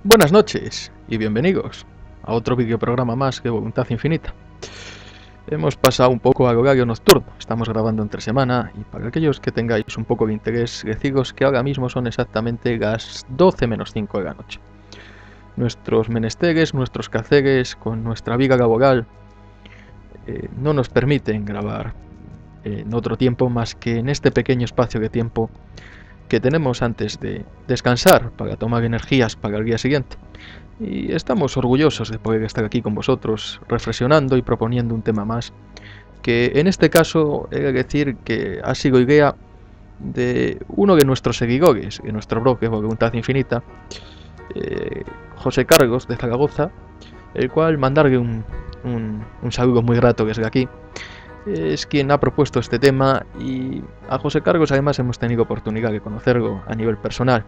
Buenas noches y bienvenidos a otro videoprograma más de Voluntad Infinita. Hemos pasado un poco al horario nocturno, estamos grabando entre semana y para aquellos que tengáis un poco de interés, deciros que ahora mismo son exactamente las 12 menos 5 de la noche. Nuestros menesteres, nuestros quehaceres con nuestra vida laboral no nos permiten grabar en otro tiempo más que en este pequeño espacio de tiempo que tenemos antes de descansar para tomar energías para el día siguiente. Y estamos orgullosos de poder estar aquí con vosotros, reflexionando y proponiendo un tema más, que en este caso he de decir que ha sido idea de uno de nuestros seguidores, de nuestro blog de Voluntad Infinita, José Cargos de Zaragoza, el cual mandarle un saludo muy grato desde aquí. Es quien ha propuesto este tema y a José Cargos además hemos tenido oportunidad de conocerlo a nivel personal.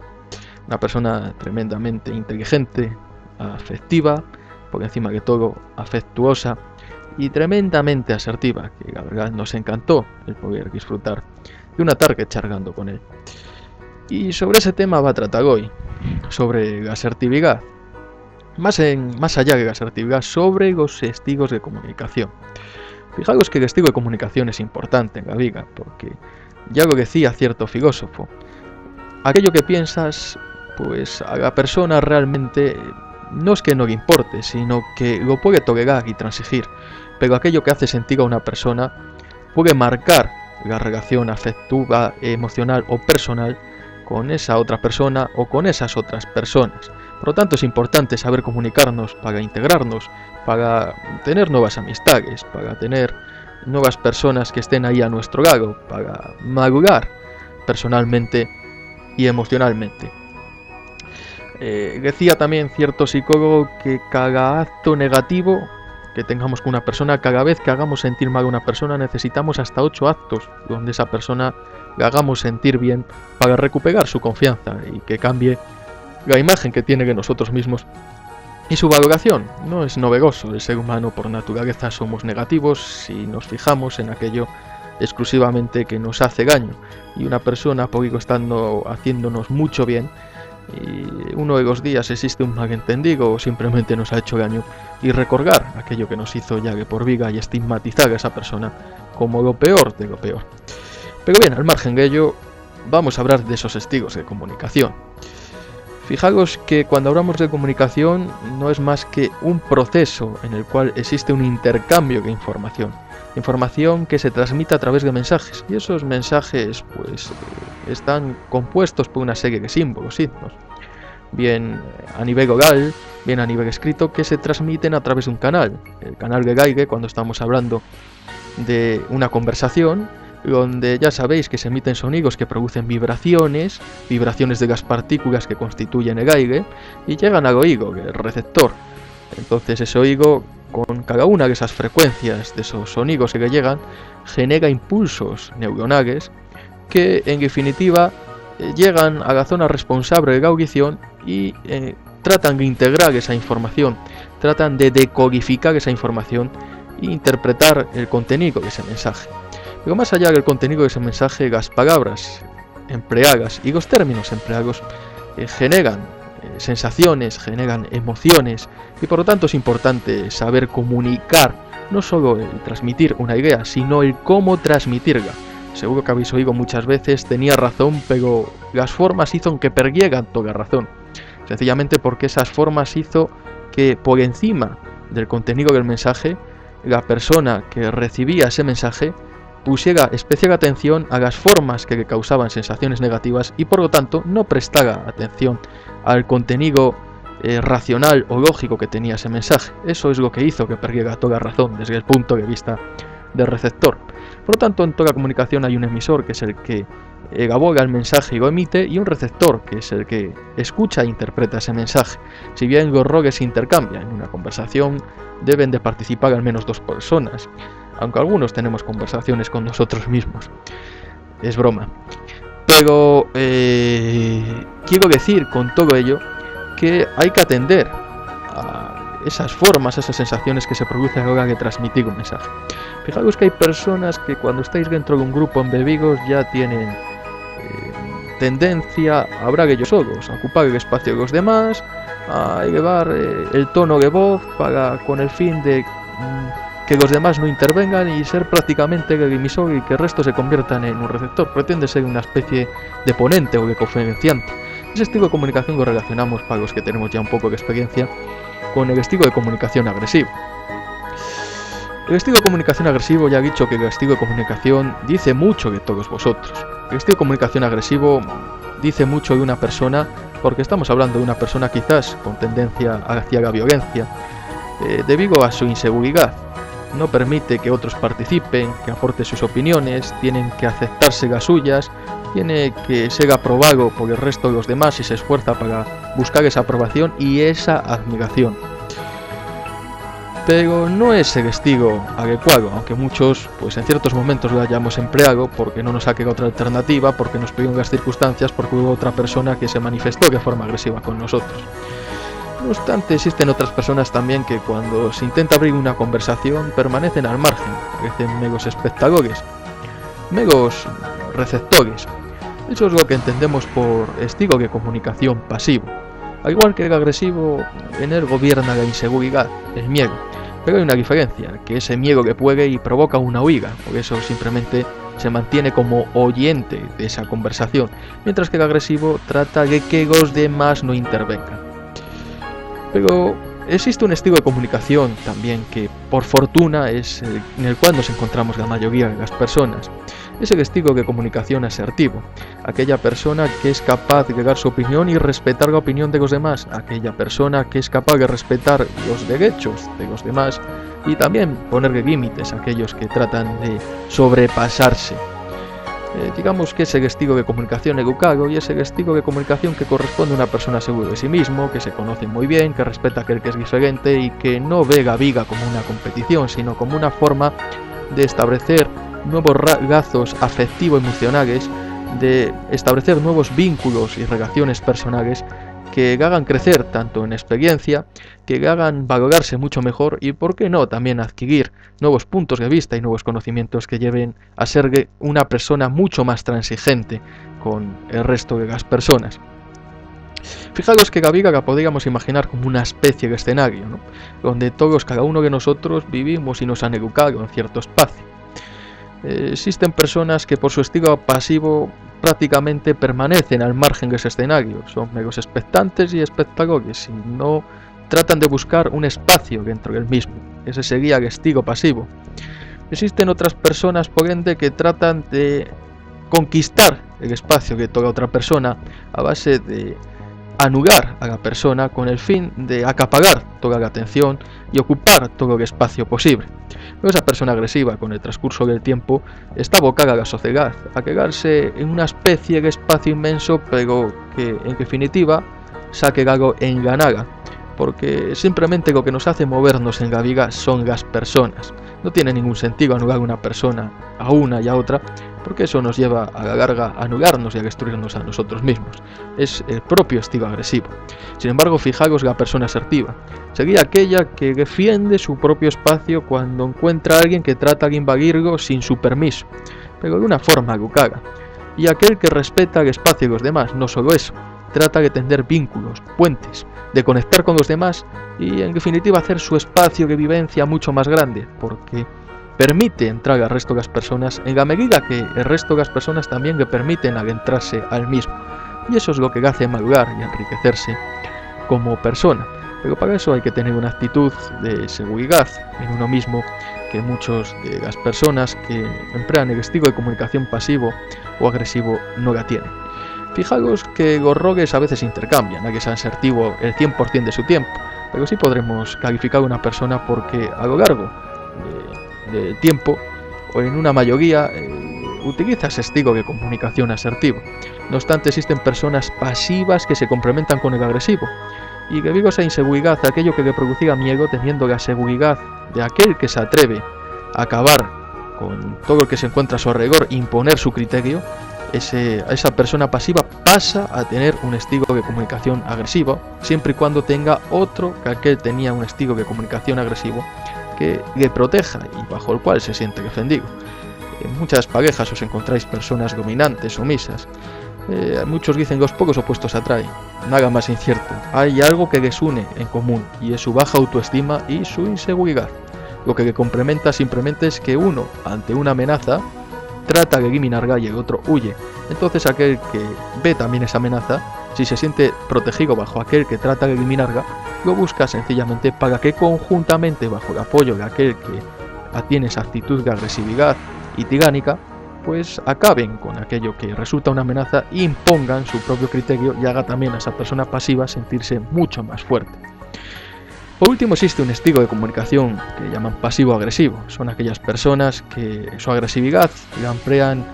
Una persona tremendamente inteligente, afectiva, por encima de todo afectuosa y tremendamente asertiva, que la verdad nos encantó el poder disfrutar de una tarde charlando con él. Y sobre ese tema va a tratar hoy, sobre la asertividad, más allá de la asertividad, sobre los testigos de comunicación. Fijaos que el testigo de comunicación es importante en la vida, porque ya lo decía cierto filósofo, aquello que piensas, pues a la persona realmente no es que no le importe, sino que lo puede tolerar y transigir, pero aquello que hace sentir a una persona puede marcar la relación afectiva, emocional o personal con esa otra persona o con esas otras personas. Por lo tanto, es importante saber comunicarnos para integrarnos, para tener nuevas amistades, para tener nuevas personas que estén ahí a nuestro lado, para madurar personalmente y emocionalmente. Decía también cierto psicólogo que cada acto negativo que tengamos con una persona, cada vez que hagamos sentir mal a una persona, necesitamos hasta 8 actos donde esa persona la hagamos sentir bien para recuperar su confianza y que cambie la imagen que tiene de nosotros mismos y su valoración. No es novedoso, el ser humano por naturaleza somos negativos si nos fijamos en aquello exclusivamente que nos hace daño, y una persona puede estando haciéndonos mucho bien y uno de los días existe un malentendido o simplemente nos ha hecho daño, y recordar aquello que nos hizo ya de por vida y estigmatizar a esa persona como lo peor de lo peor. Pero bien, al margen de ello, vamos a hablar de esos testigos de comunicación. Fijaos que cuando hablamos de comunicación no es más que un proceso en el cual existe un intercambio de información que se transmite a través de mensajes, y esos mensajes pues están compuestos por una serie de símbolos, signos, bien a nivel oral, bien a nivel escrito, que se transmiten a través de un canal, el canal de Geiger, cuando estamos hablando de una conversación, donde ya sabéis que se emiten sonidos que producen vibraciones de las partículas que constituyen el aire y llegan al oído, el receptor. Entonces ese oído, con cada una de esas frecuencias de esos sonidos que le llegan, genera impulsos neuronales que en definitiva llegan a la zona responsable de la audición y tratan de integrar esa información, tratan de decodificar esa información e interpretar el contenido de ese mensaje. Pero más allá del contenido de ese mensaje, las palabras empleadas y los términos empleados generan sensaciones, generan emociones, y por lo tanto es importante saber comunicar, no solo el transmitir una idea, sino el cómo transmitirla. Seguro que habéis oído muchas veces, tenía razón, pero las formas hizo que perdiera toda razón. Sencillamente porque esas formas hizo que por encima del contenido del mensaje, la persona que recibía ese mensaje pusiera especial atención a las formas que le causaban sensaciones negativas y por lo tanto no prestara atención al contenido racional o lógico que tenía ese mensaje. Eso es lo que hizo que perdiera toda razón desde el punto de vista del receptor. Por lo tanto, en toda comunicación hay un emisor, que es el que elabora el mensaje y lo emite, y un receptor, que es el que escucha e interpreta ese mensaje. Si bien los roles se intercambian en una conversación, deben de participar al menos 2 personas, aunque algunos tenemos conversaciones con nosotros mismos. Es broma. Pero quiero decir con todo ello que hay que atender a esas formas, esas sensaciones que se producen a la hora de transmitir un mensaje. Fijaos que hay personas que cuando estáis dentro de un grupo embebidos ya tienen tendencia a hablar ellos solos, a ocupar el espacio de los demás, a elevar el tono de voz para con el fin de que los demás no intervengan y ser prácticamente el emisor y que el resto se conviertan en un receptor. Pretende ser una especie de ponente o de conferenciante. Ese estilo de comunicación lo relacionamos, para los que tenemos ya un poco de experiencia, con el estilo de comunicación agresivo. El estilo de comunicación agresivo, ya he dicho que el estilo de comunicación dice mucho de todos vosotros. El estilo de comunicación agresivo dice mucho de una persona, porque estamos hablando de una persona quizás con tendencia hacia la violencia, debido a su inseguridad. No permite que otros participen, que aporten sus opiniones, tienen que aceptarse las suyas, tiene que ser aprobado por el resto de los demás y se esfuerza para buscar esa aprobación y esa admiración. Pero no es el estilo adecuado, aunque muchos pues en ciertos momentos lo hayamos empleado porque no nos ha quedado otra alternativa, porque nos pidieron las circunstancias, porque hubo otra persona que se manifestó de forma agresiva con nosotros. No obstante, existen otras personas también que cuando se intenta abrir una conversación permanecen al margen, parecen meros espectadores, meros receptores. Eso es lo que entendemos por estilo de comunicación pasivo. Al igual que el agresivo, en él gobierna la inseguridad, el miedo. Pero hay una diferencia, que ese miedo que puede y provoca una huida, por eso simplemente se mantiene como oyente de esa conversación, mientras que el agresivo trata de que los demás no intervengan. Pero existe un estilo de comunicación también que, por fortuna, es en el cual nos encontramos la mayoría de las personas. Es el estilo de comunicación asertivo, aquella persona que es capaz de dar su opinión y respetar la opinión de los demás, aquella persona que es capaz de respetar los derechos de los demás y también ponerle límites a aquellos que tratan de sobrepasarse. Digamos que es el estilo de comunicación educado y es el estilo de comunicación que corresponde a una persona segura de sí mismo, que se conoce muy bien, que respeta a aquel que es diferente y que no ve la vida como una competición, sino como una forma de establecer nuevos lazos afectivo-emocionales, de establecer nuevos vínculos y relaciones personales que hagan crecer tanto en experiencia, que hagan valorarse mucho mejor y, por qué no, también adquirir nuevos puntos de vista y nuevos conocimientos que lleven a ser una persona mucho más transigente con el resto de las personas. Fijaros que la vida la podríamos imaginar como una especie de escenario, ¿no? Donde todos, cada uno de nosotros, vivimos y nos han educado en cierto espacio. Existen personas que por su estilo pasivo prácticamente permanecen al margen de ese escenario, son meros expectantes y espectadores y no tratan de buscar un espacio dentro del mismo. Ese sería el estilo pasivo. Existen otras personas, por ende, que tratan de conquistar el espacio de toda otra persona a base de anular a la persona con el fin de acaparar toda la atención y ocupar todo el espacio posible. Pero esa persona agresiva, con el transcurso del tiempo, está abocada a la sociedad, a quedarse en una especie de espacio inmenso, pero que en definitiva se ha quedado en la nada, porque simplemente lo que nos hace movernos en la vida son las personas. No tiene ningún sentido anular a una persona a una y a otra, porque eso nos lleva a la larga a anularnos y a destruirnos a nosotros mismos. Es el propio estilo agresivo. Sin embargo, fijaros la persona asertiva. Sería aquella que defiende su propio espacio cuando encuentra a alguien que trata de invadirlo sin su permiso, pero de una forma educada. Y aquel que respeta el espacio de los demás, no solo eso, trata de tender vínculos, puentes, de conectar con los demás y en definitiva hacer su espacio de vivencia mucho más grande, porque permite entrar al resto de las personas en la medida que el resto de las personas también le permiten adentrarse al mismo. Y eso es lo que le hace madurar y enriquecerse como persona. Pero para eso hay que tener una actitud de seguridad en uno mismo que muchos de las personas que emplean el estilo de comunicación pasivo o agresivo no la tienen. Fijaros que los roles a veces intercambian, hay que ser asertivo el 100% de su tiempo, pero sí podremos calificar a una persona porque a lo largo de tiempo o en una mayoría utiliza ese estilo de comunicación asertivo. No obstante, existen personas pasivas que se complementan con el agresivo y debido a esa inseguridad, aquello que le producía miedo, teniendo la seguridad de aquel que se atreve a acabar con todo el que se encuentra a su alrededor, imponer su criterio, esa persona pasiva pasa a tener un estilo de comunicación agresivo, siempre y cuando tenga otro que aquel tenía un estilo de comunicación agresivo que le proteja y bajo el cual se siente defendido. En muchas parejas os encontráis personas dominantes, sumisas, Muchos dicen que los pocos opuestos se atraen. Nada más incierto. Hay algo que les une en común, y es su baja autoestima y su inseguridad. Lo que le complementa simplemente es que uno, ante una amenaza, trata de eliminarla y el otro huye. Entonces aquel que ve también esa amenaza, si se siente protegido bajo aquel que trata de eliminarla, lo busca sencillamente para que conjuntamente, bajo el apoyo de aquel que tiene esa actitud de agresividad y tiránica, pues acaben con aquello que resulta una amenaza e impongan su propio criterio y haga también a esa persona pasiva sentirse mucho más fuerte. Por último, existe un estilo de comunicación que llaman pasivo-agresivo. Son aquellas personas que su agresividad la emplean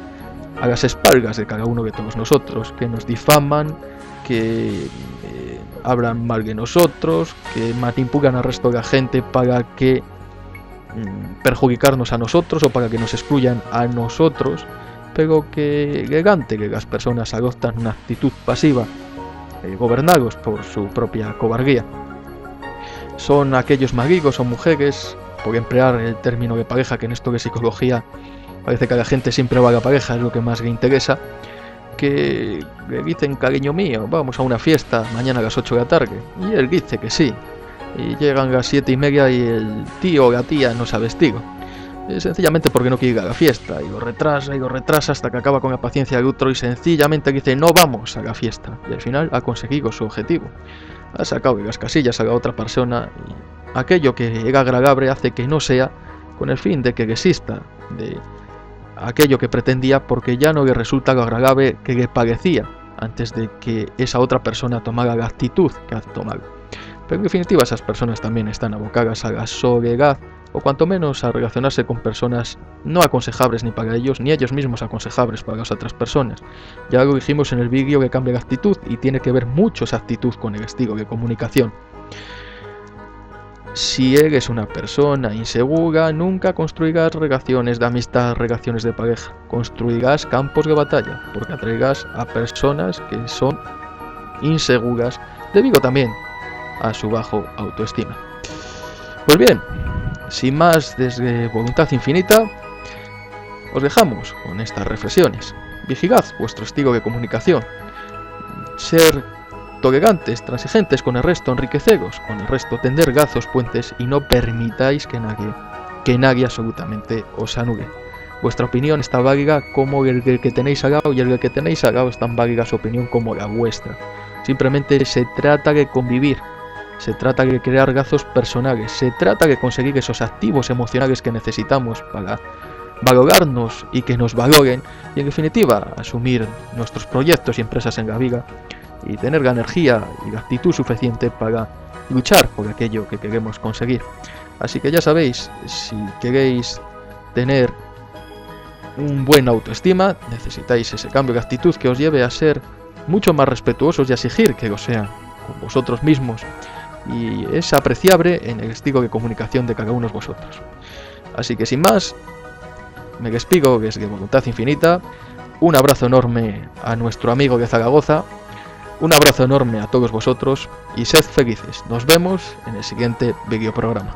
a las espaldas de cada uno de todos nosotros, que nos difaman, que hablan mal de nosotros, que manipulan al resto de la gente para que perjudicarnos a nosotros o para que nos excluyan a nosotros, pero que elegante que las personas adoptan una actitud pasiva, gobernados por su propia cobardía. Son aquellos magigos o mujeres, por emplear el término de pareja, que en esto de psicología parece que a la gente siempre va a la pareja, es lo que más le interesa, que le dicen: cariño mío, vamos a una fiesta mañana a las 8 de la tarde, y él dice que sí, y llegan a las 7:30 y el tío o la tía no se ha vestido, sencillamente porque no quiere ir a la fiesta, y lo retrasa hasta que acaba con la paciencia del otro y sencillamente dice: no vamos a la fiesta, y al final ha conseguido su objetivo. Ha sacado de las casillas a la otra persona, y aquello que era agradable hace que no sea, con el fin de que desista de aquello que pretendía, porque ya no le resulta lo agradable que le parecía antes de que esa otra persona tomara la actitud que ha tomado. Pero en definitiva, esas personas también están abocadas a la soledad, o cuanto menos a relacionarse con personas no aconsejables ni para ellos, ni ellos mismos aconsejables para las otras personas. Ya lo dijimos en el vídeo que cambia la actitud, y tiene que ver mucho esa actitud con el estilo de comunicación. Si eres una persona insegura, nunca construirás relaciones de amistad, relaciones de pareja. Construirás campos de batalla, porque atraerás a personas que son inseguras, debido también a su bajo autoestima. Pues bien, sin más, desde Voluntad Infinita, os dejamos con estas reflexiones. Vigilad vuestro estilo de comunicación. Ser tolerantes, transigentes con el resto, enriqueceros con el resto, tender lazos, puentes, y no permitáis que nadie absolutamente os anule. Vuestra opinión está válida como el que tenéis al lado, y el que tenéis al lado es tan válida su opinión como la vuestra. Simplemente se trata de convivir. Se trata de crear lazos personales, se trata de conseguir esos activos emocionales que necesitamos para valorarnos y que nos valoren, y en definitiva asumir nuestros proyectos y empresas en la vida, y tener la energía y la actitud suficiente para luchar por aquello que queremos conseguir. Así que ya sabéis, si queréis tener un buen autoestima, necesitáis ese cambio de actitud que os lleve a ser mucho más respetuosos y a exigir que lo sean con vosotros mismos, y es apreciable en el estilo de comunicación de cada uno de vosotros. Así que sin más, me despido desde Voluntad Infinita. Un abrazo enorme a nuestro amigo de Zaragoza, un abrazo enorme a todos vosotros, y sed felices. Nos vemos en el siguiente videoprograma.